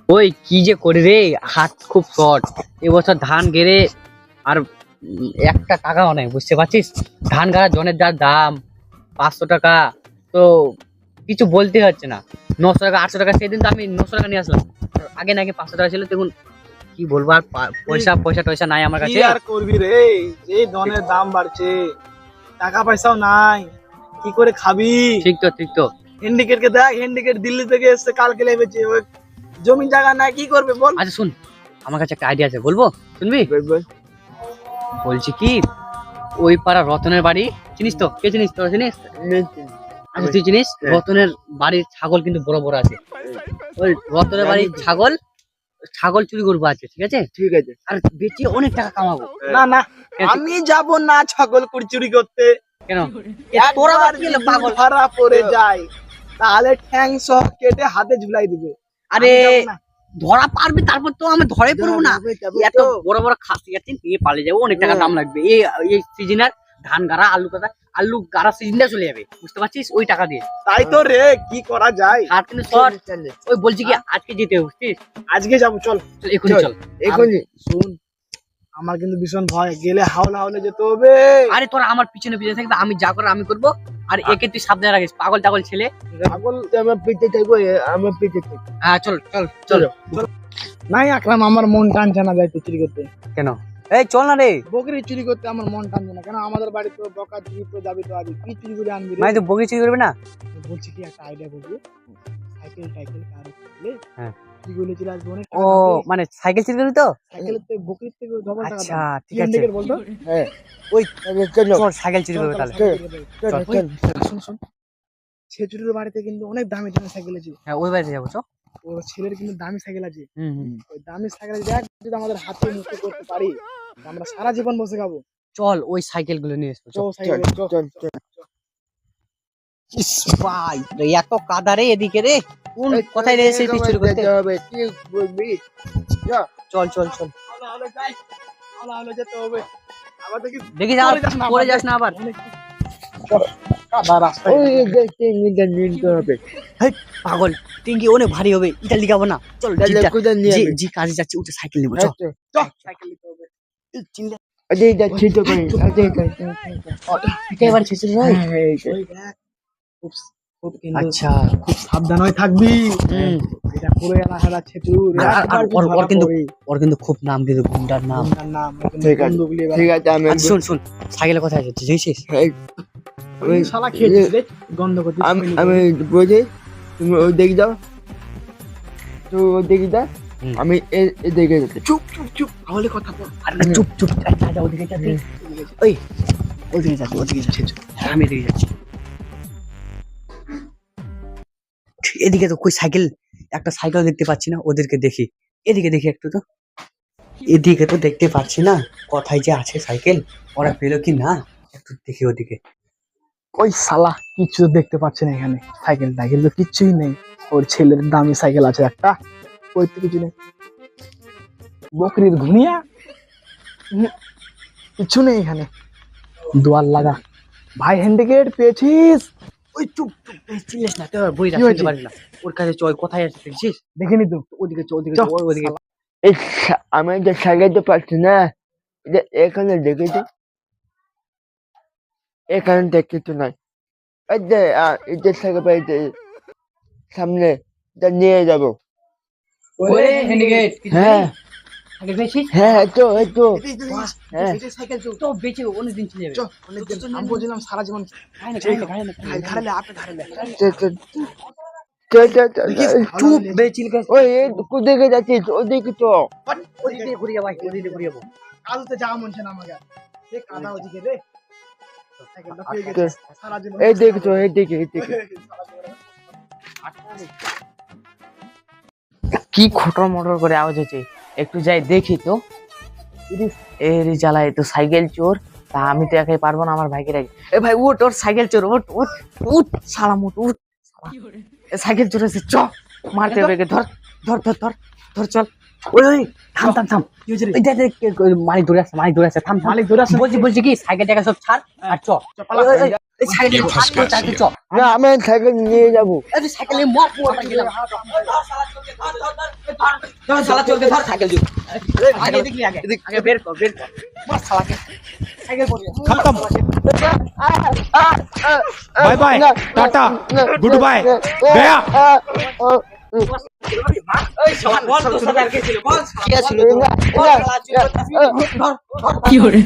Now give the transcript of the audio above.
ওই কি যে করি রে, হাত খুব শর্ট। এবছর ধান গেড়ে আর একটা টাকাও নেই, বুঝতে পারছিস? ধান গাড়া জনের যা দাম, 500 টাকা। তো কিছু বলতে হচ্ছে না। 900 টাকা 800 টাকা, সেদিন তো আমি 900 টাকা নিয়ে আসলাম। আগে নাকি 500 টাকা ছিল। দেখুন কি বলবো, আর পয়সা পয়সা টয়সা নাই আমার কি কাছে। আর করবি রে, এই ধনের দাম বাড়ছে, টাকা পয়সাও নাই, কি করে খাবি? ঠিক তো, ঠিক তো। হ্যান্ডিকেট কে দেখ, হ্যান্ডিকেট দিল্লি থেকে এসে কালকে লেবেছে, ওই জমি জায়গা নাই, কি করবে বল? আচ্ছা শুন, আমার কাছে একটা আইডিয়া আছে, বলবো? শুনবি? বলছি কি, ওই পাড়া রতনের বাড়ি চিনিস তো? কে চিনিস? তোরা চিনিস? আচ্ছা তুই চিনিস? রতনের বাড়ির ছাগল কিন্তু বড় বড় আছে। ওই রতনের বাড়ির ছাগল ছাগল চুরি করবো আছে, ঠিক আছে? ঠিক আছে, আর বেচে অনেক টাকা কামাবো। না না, আমি যাব না ছাগল চুরি করতে। কেন? তোরা আবার কি হলো পাগল? ধরা পড়ে যায়, তাহলে ঠ্যাং সহ কেটে হাতে ঝুলাই দিবে। আরে আমি যাবো না। ধরা পারবি, তারপর তো আমি ধরে পড়বো না। যাবো এত তো। বড় বড় খাসি আছে, নিয়ে পালিয়ে যাবো, অনেক টাকা দাম লাগবে। এই এই সিজনের ধান গাড়া, আলু গাড়া, আলু গাড়া সিজনটা চলে যাবে, বুঝতে পারছিস? ওই টাকা দিয়ে তাই তো রে, কি করা যায়? হাত কিন্তু শর্ট। ওই বলছি কি, আজকে যেতে হবে, বুঝছিস? আজকে যাবো, চল চল এখনই চল। এখনই। শুন, আমার কিন্তু ভীষণ ভয়, গেলে হাওলা হাওলে যেতে হবে। আরে তোরা আমার পিছনে পিছনে থাকবে, আমি যা করার আমি করবো। আর একে তুই সাবধানে রাখিস, পাগল টাগল ছেলে। ছাগল আমার পিঠে থাকবো, আমার পিঠে থাকবো। হ্যাঁ চল চল চল। নাই আকরাম, আমার মন টানছে না যাইতে চুরি করতে। কেন? এই চল না রে। বকরি চুরি করতে আমার মন টানছে না। কেন, আমাদের বাড়িতে তো বকা চুরি তো যাবি, তো আজ কি চুরি করে আনবি রে? মানে তো বগি চুরি করবে না? বলছি কি, একটা আইডিয়া করবি, সাইকেল টাইকেল কার কিনলে হ্যাঁ। চুরি করলে চলে আসবে, অনেক ও মানে সাইকেল চুরি করবি তো? সাইকেলের থেকে বকরির থেকে ডবল টাকা আচ্ছা দাম। ঠিক আছে। টিকেট বলতো। হ্যাঁ, ওই চল সাইকেল চুরি করবে তাহলে। শোন শোন, ছেচুরির বাড়িতে কিন্তু অনেক দামি দামি সাইকেল আছে। হ্যাঁ ওই বাড়িতে যাবো, চল। ও ছেলের কিন্তু দামি সাইকেল আছে। হুম। ওই দামি সাইকেল দেখ, যদি আমাদের হাতে মুখে করতে পারি, আমরা সারা জীবন বসে খাবো। চল ওই সাইকেল গুলো নিয়ে আসবো, চল। ইস ভাই, এত কাদা রে এদিকে রে। কোন কোথায় রে এসে চুরি করতে? চল চল চল। যেতে হবে। আমাদের কি দেখি পড়ে যাস না আবার। কাদা রাস্তা, পাগল, টিঙ্কি অনেক ভারী হবে, এটা লিখাবো না। চল জি কাজে যাচ্ছে, উঠে সাইকেল নিবো, চল। সাইকেল নিতে হবে। একেবারে ছেঁচে যাই। আচ্ছা খুব সাবধান হয়ে থাকবি। এটা পুরো এলাকাটা ছেচুর। ওর কিন্তু খুব নাম দিল, গুন্ডার নাম। ঠিক আছে, আমি আচ্ছা শোন শোন, সাইকেলে কোথায় যাচ্ছে দেখছিস? ওই শালা খেয়েছিস রে, গন্ধ করছিস। আমি বুঝি, তুমি ওই দিকে যাও, তো ওই দিকে যা, আমি এদিকে যাচ্ছি। চুপ চুপ চুপ, তাহলে কথা বল। আরে চুপ চুপ, যা ওদিকে যা। ওই ওদিকে যাচ্ছি, ওদিকে যাচ্ছি, আমি এদিকে যাচ্ছি। এদিকে তো কই সাইকেল, একটা সাইকেল দেখতে পাচ্ছি না। ওদেরকে দেখি, এদিকে দেখি একটু তো। এদিকে তো দেখতে পাচ্ছি না, কোথায় যে আছে সাইকেল, ওরা পেলো কি না, একটু দেখি ওদিকে। ওই শালা কিছু দেখতে পাচ্ছে না এখানে, সাইকেল টাইকেল তো কিচ্ছুই নেই। ওর ছেলের দামি সাইকেল আছে একটা, ওই তো কিছু নেই। বকরির ঘুনিয়া, কিছু নেই এখানে। দুয়ার লাগা। ভাই হ্যান্ডিকেট পেয়েছিস? ওই চুপ চুপ, চিল্লিস না, তুই বই রাখতে পারিস না। ওর কাছে চল, কোথায় আছে দেখছিস? দেখিনি তো। ওদিকে চল, ওদিকে চল, চল, ওদিকে। আমি যে সাইকেলটা পাচ্ছি না, এখানে দেখেছি, এখানে দেখি তো নাই। এই যে সাইকেল পাইতে সামনে নিয়ে যাবো। ওরে হ্যান্ডিকেট, হ্যাঁ দেখছিস? হ্যাঁ, এই তো হ্যাঁ। সাইকেল তো বেঁচে অনেকদিন চলে যাবে। আমি বলছিলাম সারা জীবন ধারালে আপে ধারালে। চুপ বেচিল গাছ। ওই কোদিকে যাচ্ছিস? ওদিকে তো ওদিকে ঘুরে যাবো, ওদিকে ঘুরে যাবো। কাদুতে যাওয়া মনছে না আমাকে। সে কাদা ওদিকে রে। সাইকেলটা পেয়ে গেছে, সারা জীবন এই দেখছো, এইদিকে কি খটর মটর করে আওয়াজ হচ্ছে, একটু যাই দেখি তো। এর জ্বালায় তো সাইকেল চোর, তা আমি তো একাই পারবো না, আমার ভাইকে রাখি। এ ভাই উঠ, ওর সাইকেল চোর, উঠ উঠ উঠ, শালা মুঠ উঠ। সাইকেল চোর এসে, চ মারতে হবে, ধর ধর ধর ধর ধর, চল। ওই ওই থাম থাম থাম, ওই দেখ দেখ, মালিক দৌড়ে আসছে, মালিক দৌড়ে আসছে, থাম মালিক দৌড়ে আসছে। বলছি কি, সাইকেল টাকা সব ছাড় আর চ। সাইকেল চ, না, আমি সাইকেল নিয়ে যাবো। সাইকেলে মপ ধর শালা চোরকে ধর সাইকেল চোর আগে দেখলি আগে বের কর মার শালাকে সাইকেল পড়ে खत्म bye bye tata goodbye गया ওই শালা বল তোর সাথে আর কে ছিল বল কি ছিল বল শালা চোর কি হরে